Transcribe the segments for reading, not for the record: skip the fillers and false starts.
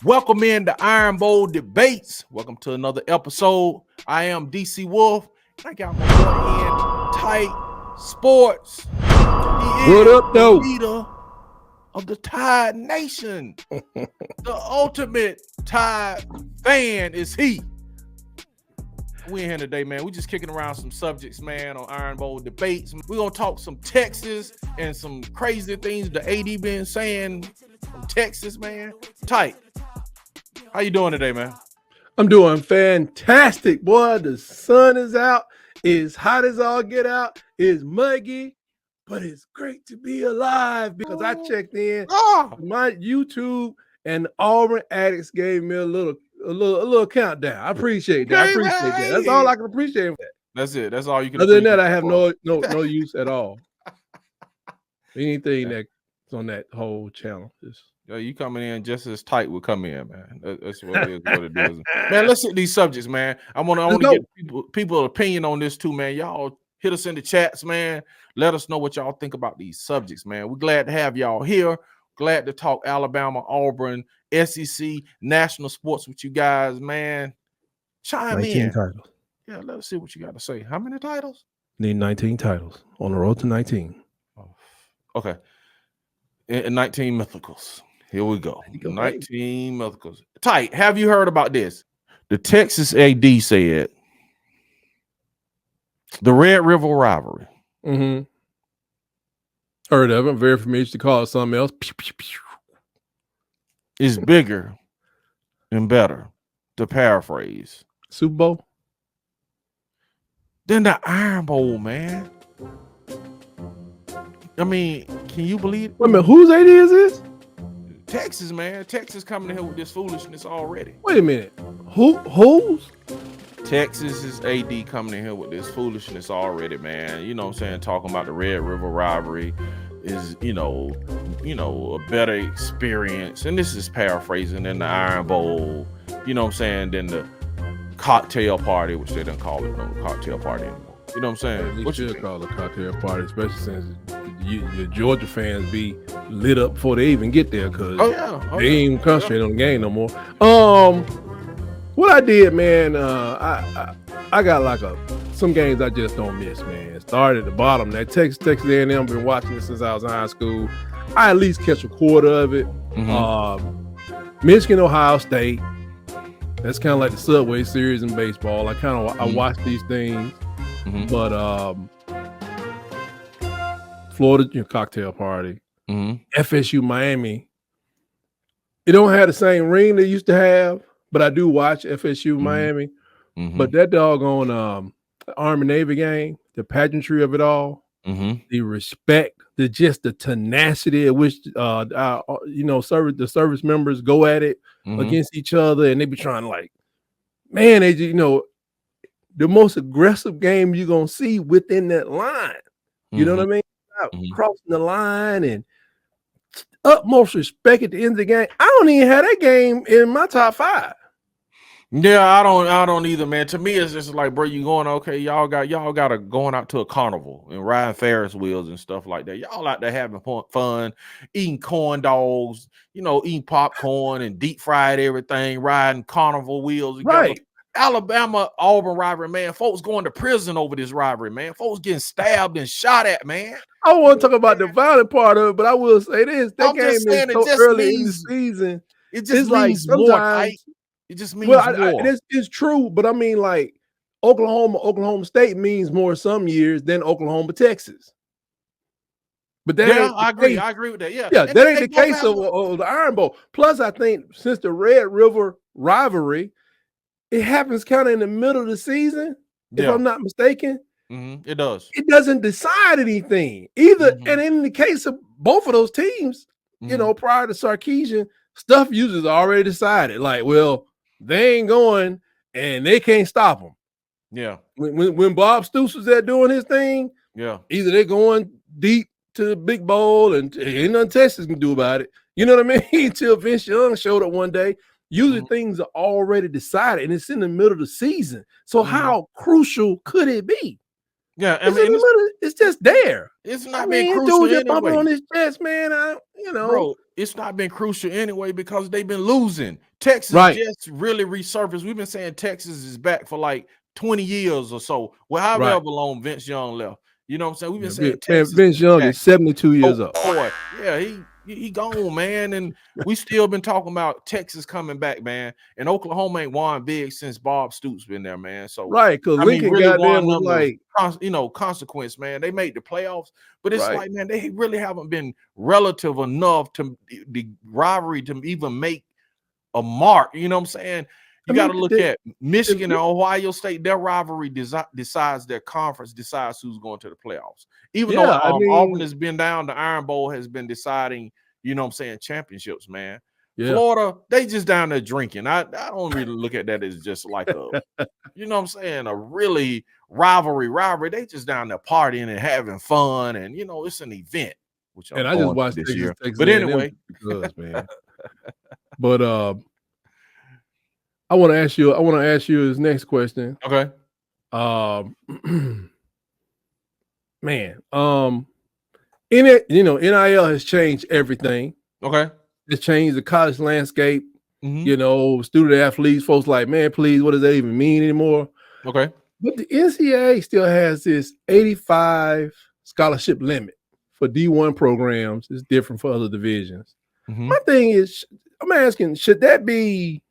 Welcome in to Iron Bowl Debates. Welcome to another episode. I am DC Wolf. I got my boy in Tight Sports. He What is up, the though? leader of the Tide Nation. The ultimate Tide fan is he. We in here today, man. We just kicking around some subjects, man, on Iron Bowl Debates. We're going to talk some Texas and some crazy things the AD been saying from Texas, man. Tight. How you doing today, man? I'm doing fantastic, boy. The sun is out. It's hot as all get out. It's muggy, but it's great to be alive because I checked in. My YouTube and Auburn addicts gave me a little countdown. I appreciate that. I appreciate that. That's all I can appreciate. That's it. That's all you can. Other than that, I have no use at all. Anything that's on that whole channel is. Yo, you coming in just as tight will come in, man. That's what it is. What it is, man. Let's hit these subjects, man. I want to get people's opinion on this too, man. Y'all hit us in the chats, man. Let us know what y'all think about these subjects, man. We're glad to have y'all here. Glad to talk Alabama, Auburn, SEC, national sports with you guys, man. Chime 19 in. titles. Yeah, let us see what you got to say. How many titles? Need 19 titles on the road to 19. Oh, okay. 19 mythicals. Here we go. 19 mythicals. Tight. Have you heard about this? The Texas AD said the Red River rivalry. Mm-hmm. Heard of it. Very familiar to call it something else. Pew, pew, pew. Is bigger and better, to paraphrase. Super Bowl? Than the Iron Bowl, man. I mean, can you believe it? Wait a minute, whose AD is this? Texas, man. Texas coming in here with this foolishness already. Wait a minute. Who's? Texas' AD coming in here with this foolishness already, man. You know what I'm saying? Talking about the Red River rivalry is, you know, a better experience. And this is paraphrasing than the Iron Bowl, you know what I'm saying, than the cocktail party, which they don't call it no cocktail party anymore. You know what I'm saying? What you call a cocktail party, especially since your Georgia fans be lit up before they even get there because they ain't even concentrate on the game no more. What I did, man, I got like some games I just don't miss, man. Started at the bottom. That Texas A&M, been watching it since I was in high school. I at least catch a quarter of it. Mm-hmm. Michigan, Ohio State. That's kind of like the Subway Series in baseball. I watch these things. Mm-hmm. But Florida cocktail party, FSU Miami. It don't have the same ring they used to have, but I do watch FSU Miami. Mm-hmm. But that doggone Army Navy game, the pageantry of it all, the respect, the tenacity at which the service members go at it against each other, and they be trying to man, they the most aggressive game you're gonna see within that line. You know what I mean? Crossing the line and utmost respect at the end of the game. I don't even have that game in my top 5. Yeah, I don't either, man. To me, it's just like, bro, you going y'all gotta going out to a carnival and riding Ferris wheels and stuff like that. Y'all out there having fun, eating corn dogs, eating popcorn and deep fried everything, riding carnival wheels together. Right. Alabama Auburn rivalry, man. Folks going to prison over this rivalry, man. Folks getting stabbed and shot at, man. I don't want to talk about the violent part of it, but I will say this: that game is so early in the season. It just means more. Right? It just means more. It's true, but I mean, like Oklahoma State means more some years than Oklahoma, Texas. But that I agree with that. Yeah, that ain't the case of the Iron Bowl. Plus, I think since the Red River rivalry, it happens kind of in the middle of the season, if I'm not mistaken. It does. It doesn't decide anything either. And in the case of both of those teams, prior to Sarkisian, stuff usually is already decided. Like, well, they ain't going and they can't stop them. Yeah. When Bob Stoops was there doing his thing, either they're going deep to the big bowl and ain't nothing Texas can do about it. You know what I mean? Until Vince Young showed up one day. Usually things are already decided, and it's in the middle of the season. So how crucial could it be? Yeah, I mean, it's just there. It's not been crucial anyway. On his chest, man. Bro, it's not been crucial anyway because they've been losing. Texas just really resurfaced. We've been saying Texas is back for like 20 years or so. Well, however long Vince Young left. You know what I'm saying? We've been saying Texas. Vince Young is 72 years old. Boy, yeah, he gone, man. And we still been talking about Texas coming back, man. And Oklahoma ain't won big since Bob Stoops been there, man. So because Lincoln goddamn was like, consequence, man. They made the playoffs, but it's like, man, they really haven't been relative enough to the rivalry to even make a mark. You know what I'm saying? You got to look at Michigan and Ohio State. Their rivalry decides their conference, decides who's going to the playoffs. Even though Auburn has been down, the Iron Bowl has been deciding, you know what I'm saying, championships, man. Yeah. Florida, they just down there drinking. I don't really look at that as just like a, you know what I'm saying, a really rivalry. They just down there partying and having fun. And, you know, it's an event. Which I just watched this year. But anyway. Man. But I want to ask you his next question. Okay. Man, NIL has changed everything. Okay. It's changed the college landscape. You know, student athletes, folks like, man, please, what does that even mean anymore? Okay. But the NCAA still has this 85 scholarship limit for D1 programs. It's different for other divisions. My thing is, I'm asking, should that be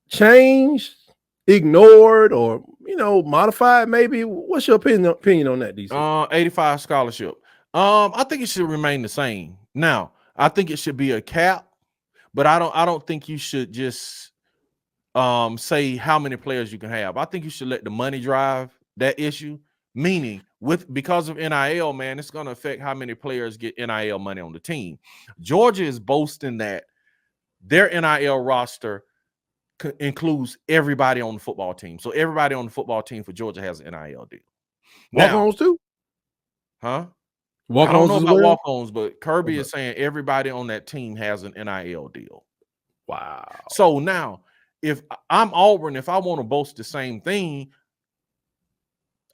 changed, ignored, or modified? Maybe. What's your opinion on that, DC? 85 scholarship. I think it should remain the same. Now, I think it should be a cap, but I don't think you should just say how many players you can have. I think you should let the money drive that issue. Meaning, because of NIL, man, it's going to affect how many players get NIL money on the team. Georgia is boasting that their NIL roster includes everybody on the football team. So everybody on the football team for Georgia has an NIL deal. Walk-ons too? Huh? Walk-ons, I don't know about walk-ons, but Kirby is saying everybody on that team has an NIL deal. Wow. So now, if I'm Auburn, if I want to boast the same thing,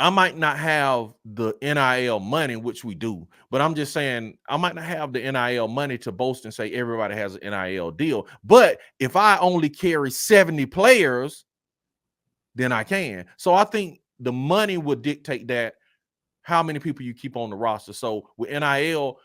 I might not have the NIL money, which we do, but I'm just saying I might not have the NIL money to boast and say everybody has an NIL deal. But if I only carry 70 players, then I can. So I think the money would dictate that how many people you keep on the roster. So with NIL,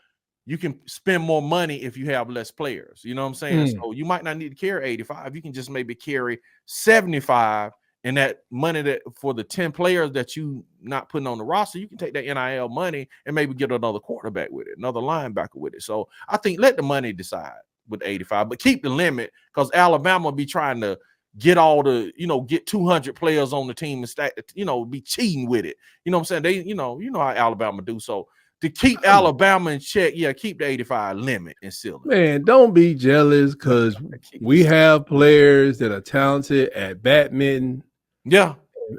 you can spend more money if you have less players. You know what I'm saying? So you might not need to carry 85. You can just maybe carry 75. And that money that for the 10 players that you not putting on the roster, you can take that NIL money and maybe get another quarterback with it, another linebacker with it. So I think let the money decide with 85, but keep the limit, because Alabama be trying to get all the, get 200 players on the team and stack, be cheating with it. You know what I'm saying? They, you know how Alabama do. So to keep Alabama in check, keep the 85 limit and seal it. Man, don't be jealous, because we have players that are talented at badminton. Yeah.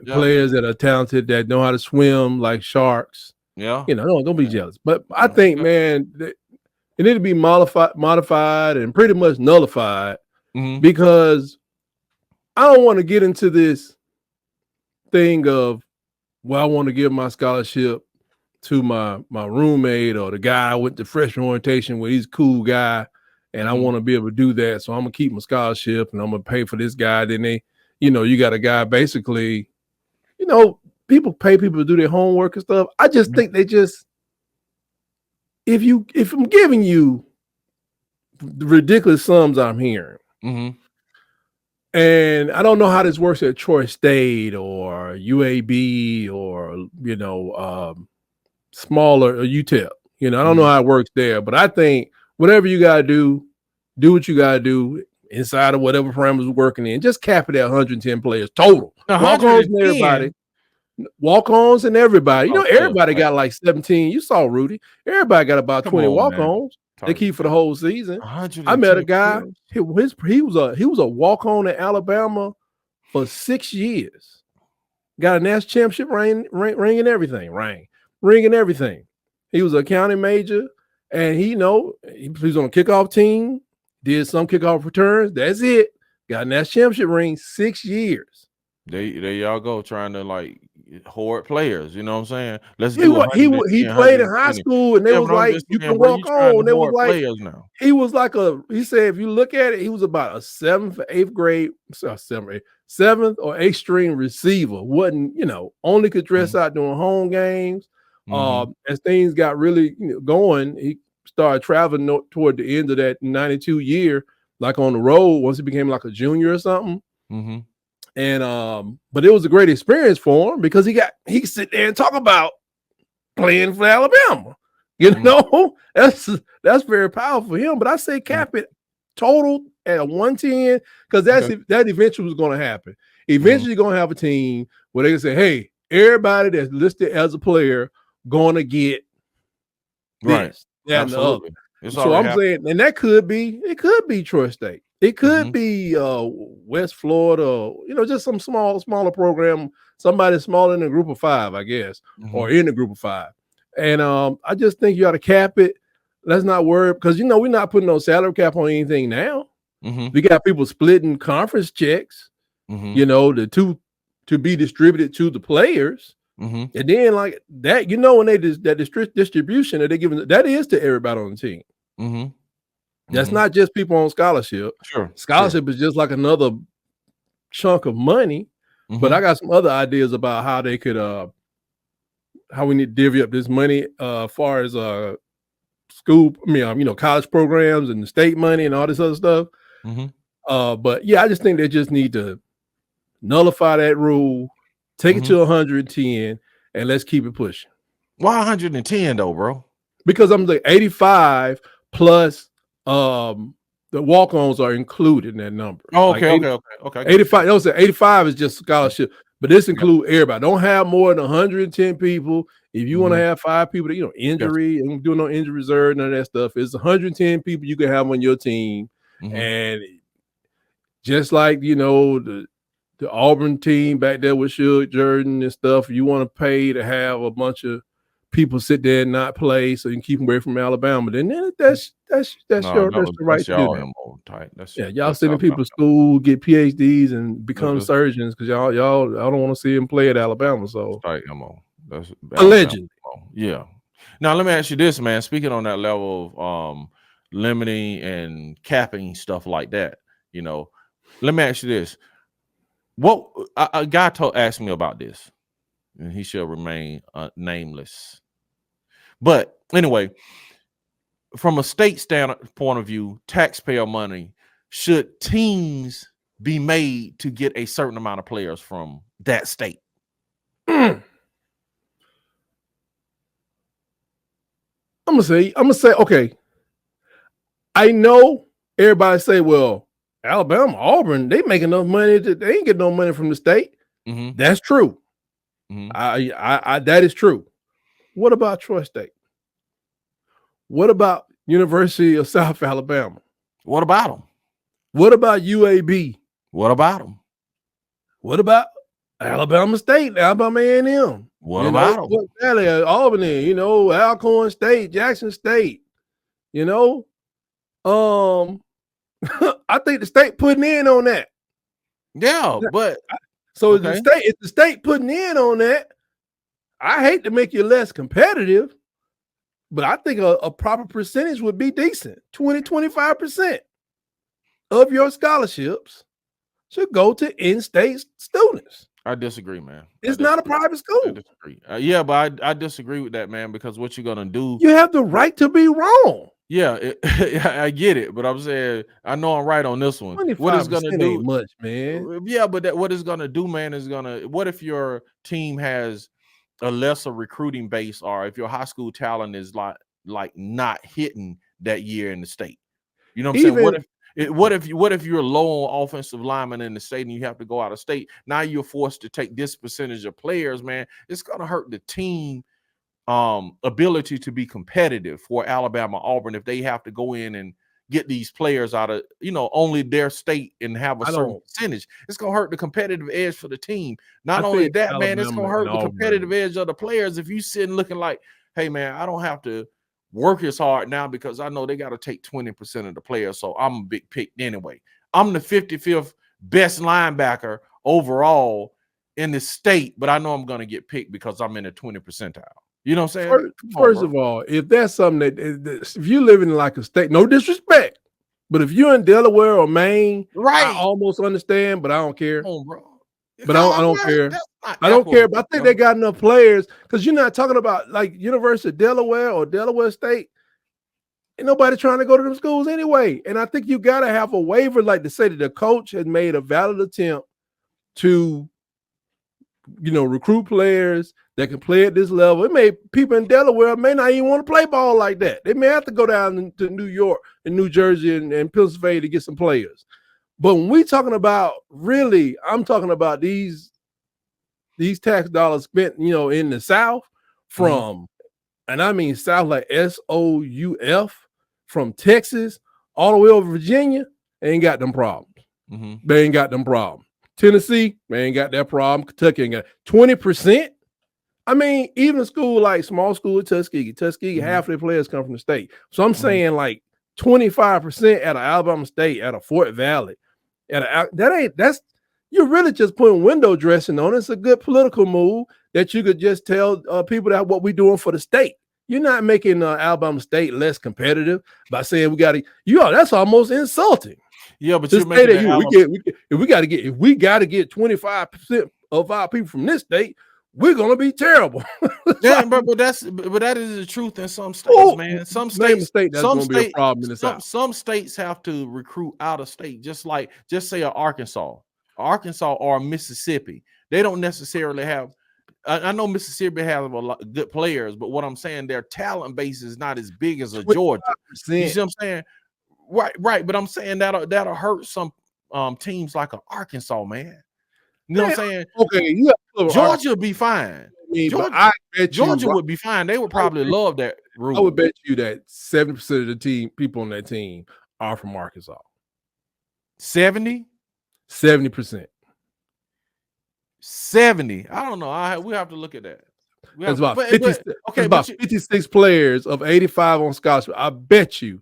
Players that are talented that know how to swim like sharks. Yeah. Don't be jealous. But I think, man, it need to be modified and pretty much nullified, because I don't want to get into this thing of, well, I want to give my scholarship to my roommate or the guy I went to freshman orientation with. He's a cool guy, and I want to be able to do that. So I'm going to keep my scholarship and I'm going to pay for this guy. Then they, you got a guy basically, people pay people to do their homework and stuff. I just think they just, if I'm giving you the ridiculous sums I'm hearing, and I don't know how this works at Troy State or UAB or, smaller or UTEP, I don't know how it works there, but I think whatever you got to do what you got to do inside of whatever parameters we're working in. Just cap it at 110 players total. Walk-ons and everybody. Walk-ons and everybody. Everybody got like 17. You saw Rudy. Everybody got about 20 walk-ons. They keep for the whole season. I met a guy. He was a walk-on in Alabama for 6 years. Got a national championship ring and everything. Ring and everything. He was an accounting major, and he was on a kickoff team. Did some kickoff returns. That's it. Got a national championship ring, 6 years. There y'all go, trying to Horde players, you know what I'm saying? Let's He do he 110, played in high school, and they Yeah, was but I'm like, just you saying, can bro, you walk trying to on. They was hoard like, players now. he was like he said, if you look at it, he was about a 7th or 8th grade, 7th or 8th string receiver. Wasn't, only could dress out during home games. As things got really going, he started traveling toward the end of that 92 year, like on the road, once he became like a junior or something. And but it was a great experience for him because he could sit there and talk about playing for Alabama. That's very powerful for him. But I say cap it total at 110 because that eventually was going to happen. Eventually, you're going to have a team where they can say, "Hey, everybody that's listed as a player going to get this, that, and the other." So I'm saying, and it could be Troy State. It could be West Florida, just some smaller program, somebody smaller in the group of 5, I guess, or in the group of 5. And I just think you ought to cap it. Let's not worry because we're not putting no salary cap on anything now. We got people splitting conference checks, the two to be distributed to the players. And then like that, when they that distribution that they giving, that is to everybody on the team. That's not just people on scholarship. Scholarship is just like another chunk of money. But I got some other ideas about how they could how we need to divvy up this money as far as school, college programs and the state money and all this other stuff. But yeah, I just think they just need to nullify that rule, take it to 110, and let's keep it pushing. Why 110 though, bro? Because I'm like 85 plus the walk-ons are included in that number. Okay. 85. Those 85 is just scholarship, but this includes everybody. Don't have more than 110 people. If you want to have 5 people that injury and doing no injury reserve, none of that stuff. It's 110 people you can have on your team. And just like the Auburn team back there with Suge Jordan and stuff, you want to pay to have a bunch of people sit there and not play so you can keep them away from Alabama. Then that's the right to do that. Y'all sending people to school, get PhDs, and become surgeons because y'all don't want to see them play at Alabama. So that's allegedly. Yeah. Now let me ask you this, man. Speaking on that level of limiting and capping stuff like that, let me ask you this. What a guy asked me about this, and he shall remain nameless. But anyway, from a state standpoint of view, taxpayer money, should teams be made to get a certain amount of players from that state? I'm gonna say, okay. I know everybody say, well, Alabama, Auburn, they make enough money that they ain't get no money from the state. That's true. That is true. What about Troy State? What about University of South Alabama? What about them? What about UAB? What about them? What about Alabama State, Alabama A&M? What about them? Valley, Albany, Alcorn State, Jackson State. I think the state putting in on that. Yeah, but so if the state putting in on that, I hate to make you less competitive, but I think a proper percentage would be decent. 20-25% of your scholarships should go to in-state students. I disagree, man. It's not a private school. I disagree. Yeah, but I disagree with that, man, because what you're gonna do? You have the right to be wrong. Yeah, I get it, but I'm saying I know I'm right on this one. What it's gonna do? Ain't much, man. Yeah, but what it's gonna do, man, is what if your team has a lesser recruiting base, or if your high school talent is like not hitting that year in the state? You know what I'm saying? What if you're low on offensive linemen in the state and you have to go out of state? Now you're forced to take this percentage of players, man. It's gonna hurt the team ability to be competitive for Alabama, Auburn, if they have to go in and get these players out of only their state and have a certain percentage. It's gonna hurt the competitive edge for the team. Not only that, man, it's gonna hurt the competitive edge of the players if you sitting looking like, hey man, I don't have to work as hard now because I know they got to take 20% of the players, so I'm a big pick anyway. I'm the 55th best linebacker overall in the state, but I know I'm going to get picked because I'm in the 20 percentile. You know what I'm saying? First of all, if that's something that if you live in like a state, no disrespect, but if you're in Delaware or Maine, right? I almost understand, but I don't care. Come on, bro. But I don't care. I don't care. But I think they got enough players because you're not talking about like University of Delaware or Delaware State. Ain't nobody trying to go to them schools anyway. And I think you got to have a waiver, like to say that the coach has made a valid attempt to, recruit players that can play at this level. It may people in Delaware may not even want to play ball like that. They may have to go down to New York and New Jersey and Pennsylvania to get some players. But when we talking about really, I'm talking about these tax dollars spent, in the South from, and I mean South like SOUF, from Texas all the way over Virginia, they ain't got them problems. They ain't got them problems. Tennessee, they ain't got that problem. Kentucky ain't got 20%. I mean, even a school like small school at Tuskegee, half of their players come from the state. So I'm saying like 25% at an Alabama State, at a Fort Valley. That's you're really just putting window dressing on. It's a good political move that you could just tell people that what we're doing for the state. You're not making Alabama State less competitive by saying we got to. That's almost insulting. Yeah, but you're making if we got to get 25% of our people from this state, we're gonna be terrible. Yeah, but that is the truth in some states, man. Some states, that's gonna be a problem in the South. Some states have to recruit out of state, just say Arkansas or Mississippi. They don't necessarily have. I know Mississippi has a lot of good players, but what I'm saying, their talent base is not as big as a Georgia. You see what I'm saying? Right. But I'm saying that'll hurt some teams like Arkansas, man. You know what I'm saying? Okay, Georgia would be fine. Georgia would be fine. They would probably love that rule. I would bet you that 70% of the people on that team are from Arkansas. 70%. 70. I don't know. We have to look at that. It's about 56 players of 85 on scholarship. I bet you.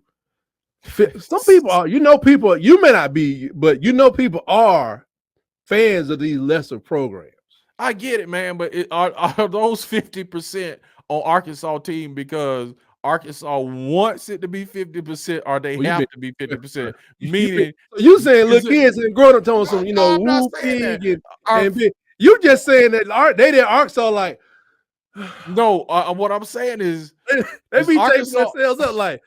Some people are. People. You may not be, but people are fans of these lesser programs. I get it, man, but are those 50% on Arkansas team because Arkansas wants it to be 50%, or they have to be 50%? Meaning, you saying little kids and grown up telling some, woo pig and big. You just saying that they did Arkansas like. No, what I'm saying is they be taking themselves up like.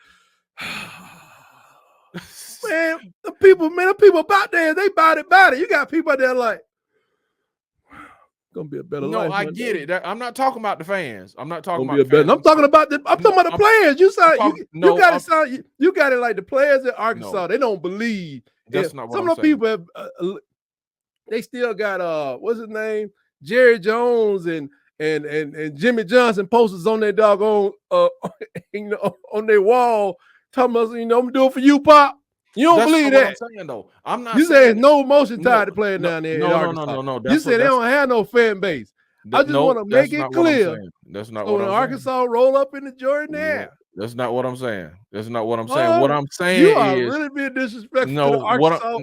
Man, the people about there, they about it. You got people out there like, gonna be a better life. No, I get it. I'm not talking about the fans. I'm not talking about the fans. I'm talking about the players. You got it like the players at Arkansas. No, they don't believe. That's not what some of the people have. They still got what's his name, Jerry Jones and Jimmy Johnson posters on their doggone on their wall. Talking about, I'm gonna do it for you, Pop. You don't believe that? I'm saying, though. I'm not. You saying no emotion tied to playing down there. No. You said they don't have no fan base. I just want to make it clear. That's not what I'm saying. Arkansas roll up in the Jordan Air. That's not what I'm saying. What I'm saying you are really being disrespectful to the Arkansas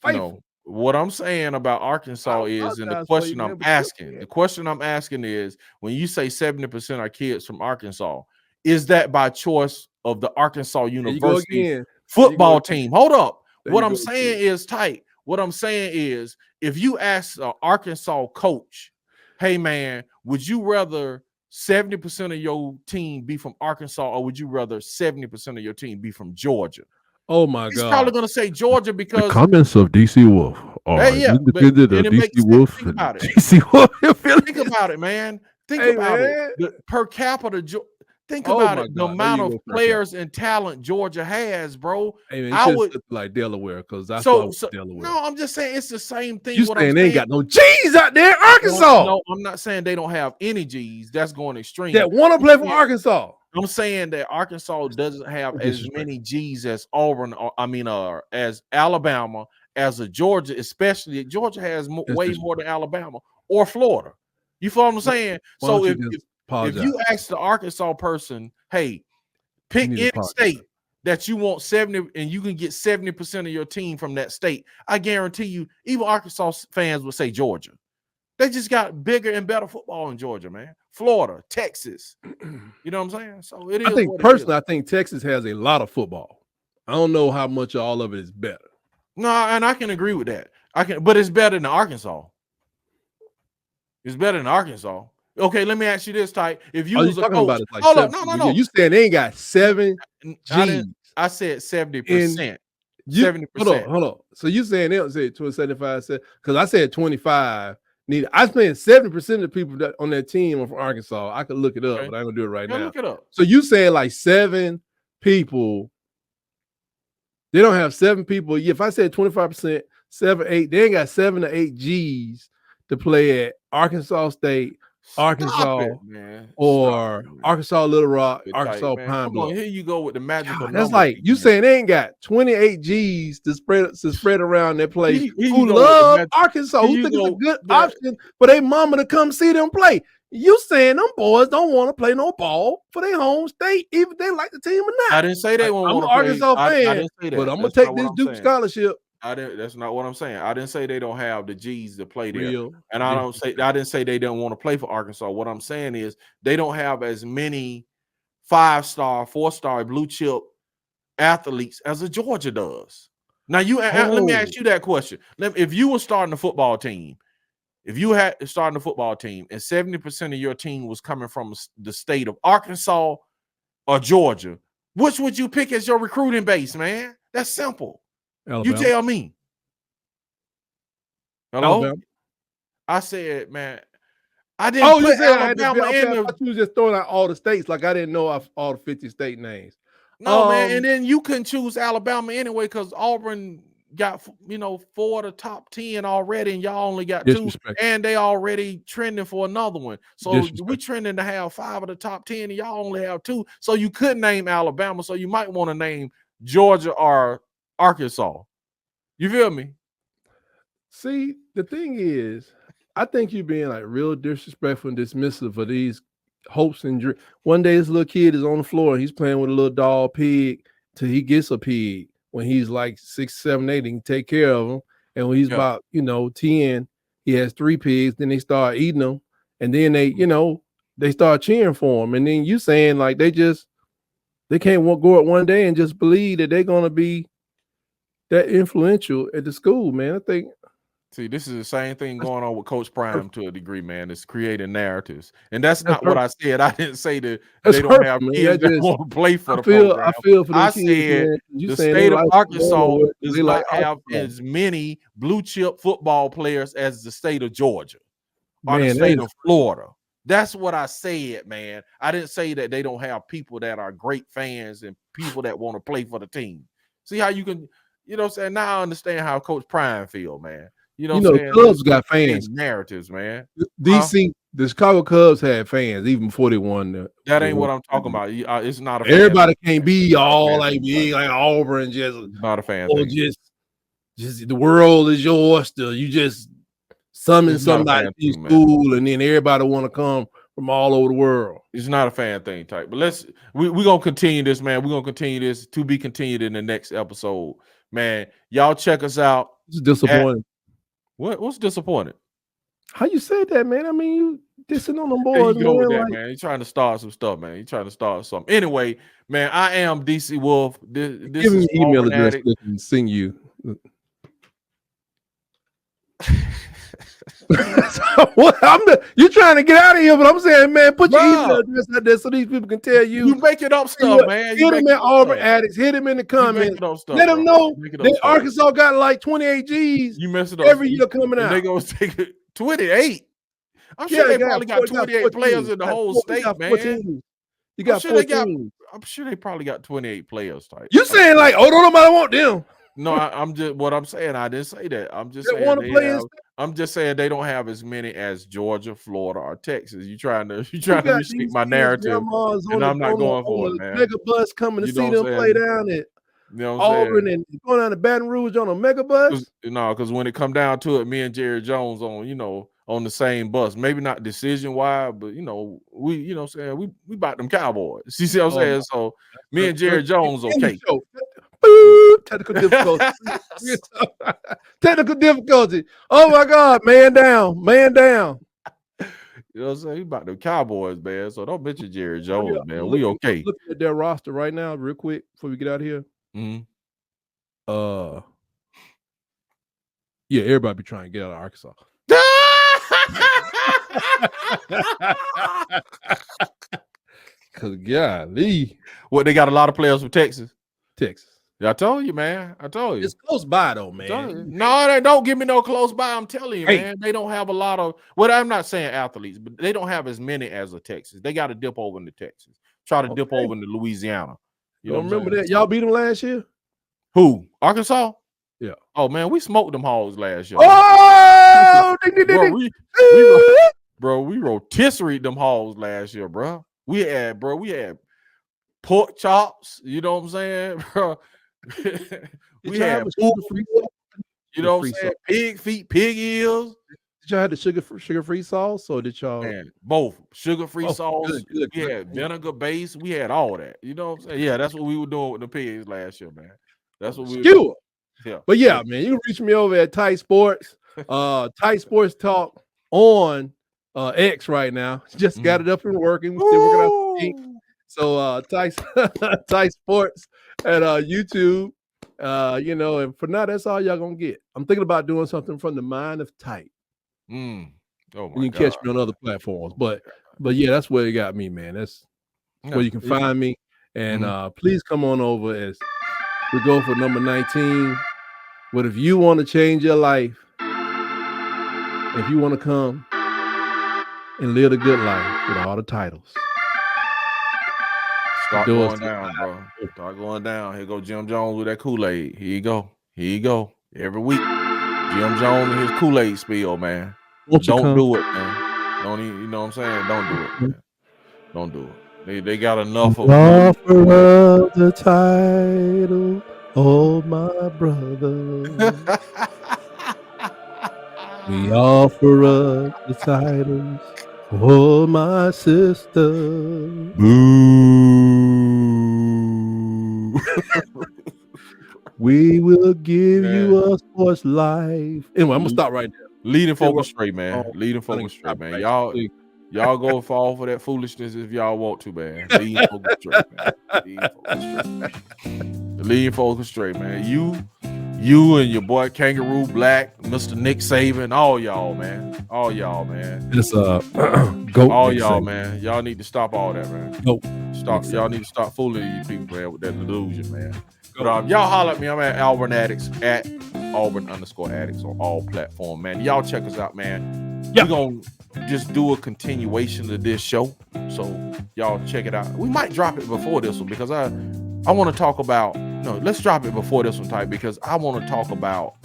faithful. What I'm saying about Arkansas is, and the question I'm asking, is, when you say 70% are kids from Arkansas, is that by choice of the Arkansas University football team? Hold up. What I'm saying is tight. What I'm saying is, if you ask an Arkansas coach, hey man, would you rather 70% of your team be from Arkansas, or would you rather 70% of your team be from Georgia? Oh my God! He's probably going to say Georgia because the comments of DC Wolf are independent of DC Wolf. Think about it. DC Wolf. Think about it, man. Think about it. The per capita. Think about it. The amount of players and talent Georgia has, bro. Hey man, I would like Delaware because that's Delaware. No, I'm just saying it's the same thing. You saying they ain't got no G's out there, Arkansas? No, I'm not saying they don't have any G's. That's going extreme. That want to play for Arkansas. I'm saying that Arkansas doesn't have as many G's as Auburn, as Alabama, as a Georgia, especially Georgia has way more than Alabama or Florida. You feel what I'm saying? So if you ask the Arkansas person, hey, pick any state that you want 70 and you can get 70% of your team from that state, I guarantee you, even Arkansas fans would say Georgia. They just got bigger and better football in Georgia, man. Florida, Texas. You know what I'm saying? So it is. I think personally, I think Texas has a lot of football. I don't know how much all of it is better. No, and I can agree with that. But it's better than Arkansas. It's better than Arkansas. Okay, let me ask you this, Type. If you was a coach, about it like hold on, no. You saying they ain't got 7 G's? I said 70%. 70%. Hold on. So you saying they'll say 75? Because I said 25. I spent 70% of the people that on that team are from Arkansas. I could look it up, but I'm gonna do it right now. Look it up. So you saying like 7 people? They don't have 7 people. If I said 25%, 7, 8, they ain't got 7 to 8 G's to play at Arkansas State, Arkansas, Arkansas Little Rock, Arkansas Pine Bluff. Here you go with the magical. That's like you saying they ain't got 28 G's to spread around their place. Who love Arkansas? Who think it's a good option for their mama to come see them play? You saying them boys don't want to play no ball for their home state, even if they like the team or not. I didn't say they won't want to play. I'm an Arkansas fan, I didn't say that. But I'm gonna take this Duke scholarship. That's not what I'm saying. I didn't say they don't have the G's to play there. And I didn't say they don't want to play for Arkansas. What I'm saying is they don't have as many 5-star, 4-star blue chip athletes as a Georgia does. Now let me ask you that question. If you were starting a football team, if you had starting a football team and 70% of your team was coming from the state of Arkansas or Georgia, which would you pick as your recruiting base, man? That's simple. Alabama. You tell me. Hello? Alabama. I said, man, I didn't put Alabama in the... I thought you was just throwing out all the states like I didn't know all the 50 state names. No, man, and then you couldn't choose Alabama anyway because Auburn got 4 of the top 10 already, and y'all only got 2, and they already trending for another one. So we trending to have 5 of the top 10, and y'all only have 2. So you couldn't name Alabama. So you might want to name Georgia or Arkansas. You feel me? See, the thing is, I think you're being like real disrespectful and dismissive of these hopes and dreams. One day this little kid is on the floor and he's playing with a little dog pig till he gets a pig. When he's like 6, 7, 8, he can take care of him. And when he's about 10, he has 3 pigs. Then they start eating them, and then they start cheering for him. And then you saying like they can't go up one day and just believe that they're gonna be that influential at the school, man. I think. See, this is the same thing going on with Coach Prime to a degree, man. It's creating narratives, and that's not what I said. I didn't say that they don't have kids that want to play for the program. I feel for I said the state of Arkansas does not have as many blue chip football players as the state of Georgia or the state of Florida. That's what I said, man. I didn't say that they don't have people that are great fans and people that want to play for the team. See how you can, now I understand how Coach Prime feel, man. The Cubs got fans. Narratives, man. The Chicago Cubs had fans even before they won. That ain't what I'm talking about. It's not a fan. Everybody can't be all like big, like Auburn. Just not a fan. Or just the world is your oyster. You just summon somebody to school, and then everybody want to come from all over the world. It's not a fan thing type. But we're gonna continue this, man. We're gonna continue this to be continued in the next episode, man. Y'all check us out. It's disappointing. What's disappointing? How you said that, man? I mean, you dissing on them boys, man. You're trying to start some stuff, man. You're trying to start something. Anyway, man, I am DC Wolf. This is email address and sing you. You're trying to get out of here, but I'm saying, man, put your email address out there so these people can tell you. You making up stuff, man. Hit them in Auburn Addicts. Hit them in the comments. Let them know that Arkansas got like 28 G's. You mess it up every year coming out. They gonna take it 28. I'm sure they probably got 28 players in the whole state, man. You got 14. I'm sure they probably got 28 players. Type. You saying like, oh, don't nobody want them? No, I'm just what I'm saying. I didn't say that. I'm just saying I'm just saying they don't have as many as Georgia, Florida, or Texas. You trying to reshape my narrative, and I'm not going for it, man. Mega bus coming to see them play down at Auburn and going down to Baton Rouge on a mega bus. Because when it come down to it, me and Jerry Jones on the same bus. Maybe not decision wise, but we about them Cowboys. You see what I'm saying? So me and Jerry Jones, okay. Technical difficulty. Technical difficulty. Oh my God, man down. You know what I'm saying? He about the Cowboys, man. So don't mention Jerry Jones, man. We okay. Looking at their roster right now, real quick, before we get out of here. Yeah, everybody be trying to get out of Arkansas. Cause golly, what, they got a lot of players from Texas. Yeah, I told you, man. I told you. It's close by though, man. No, they don't give me no close by. I'm telling you, man. They don't have a lot of. Well, I'm not saying athletes, but they don't have as many as a Texas. They got to dip over into Texas. Try to dip over into Louisiana. You don't remember that? Y'all beat them last year? Who? Arkansas? Yeah. Oh man, we smoked them hogs last year. Oh, we rotisserie them hogs last year, bro. We had pork chops. You know what I'm saying, bro? We had sugar-free. You know what I'm saying? Pig feet, pig ears. Did y'all have the sugar-free sauce, or did y'all? Man, both sugar-free sauce. Good. We had vinegar base. We had all that. You know what I'm saying? Yeah, that's what we were doing with the pigs last year, man. That's what we were doing. Yeah. But yeah, man, you can reach me over at Tight Sports. Tight Sports Talk on X right now. Just got it up and working. We're still working out the kinks. So Tight Sports at YouTube. You know, and for now, that's all y'all gonna get. I'm thinking about doing something from the mind of Tight. Oh my you can catch me on other platforms, but yeah, that's where you got me, man. That's where you can find me. And please come on over as we go for number 19. But if you want to change your life, if you want to come and live a good life with all the titles, start going down, bro. Start going down. Here go Jim Jones with that Kool-Aid. Here you go. Every week, Jim Jones and his Kool-Aid spill, man. Don't do it, man. Don't even, you know what I'm saying? Don't do it, man. Don't do it. They got enough of offer of the title, oh my brother. We offer up the titles, oh my sister. Boo. We will give you a sports life. Anyway, I'm gonna stop right there. Leading focus straight, man. Leading focus straight, man. Y'all go fall for that foolishness if y'all want to, man. Leading focus straight, man. Leading focus straight, man. You and your boy Kangaroo Black, Mr. Nick Saban, all y'all, man. All y'all, man. It's all y'all, man. Y'all need to stop all that, man. Stop. Y'all need to stop fooling these people, man, with that delusion, man. But y'all holler at me. I'm at Auburn Addicts, at Auburn_Addicts on all platforms, man. Y'all check us out, man. We're gonna just do a continuation of this show. So y'all check it out. We might drop it before this one because I want to talk about. No, let's drop it before this one, type, because I want to talk about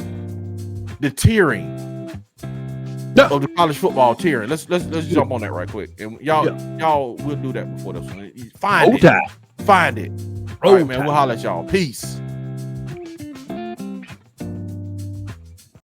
the tiering of the college football tiering. Let's jump on that right quick. And y'all we'll do that before this one. Find it. All right, man. We'll holler at y'all. Peace.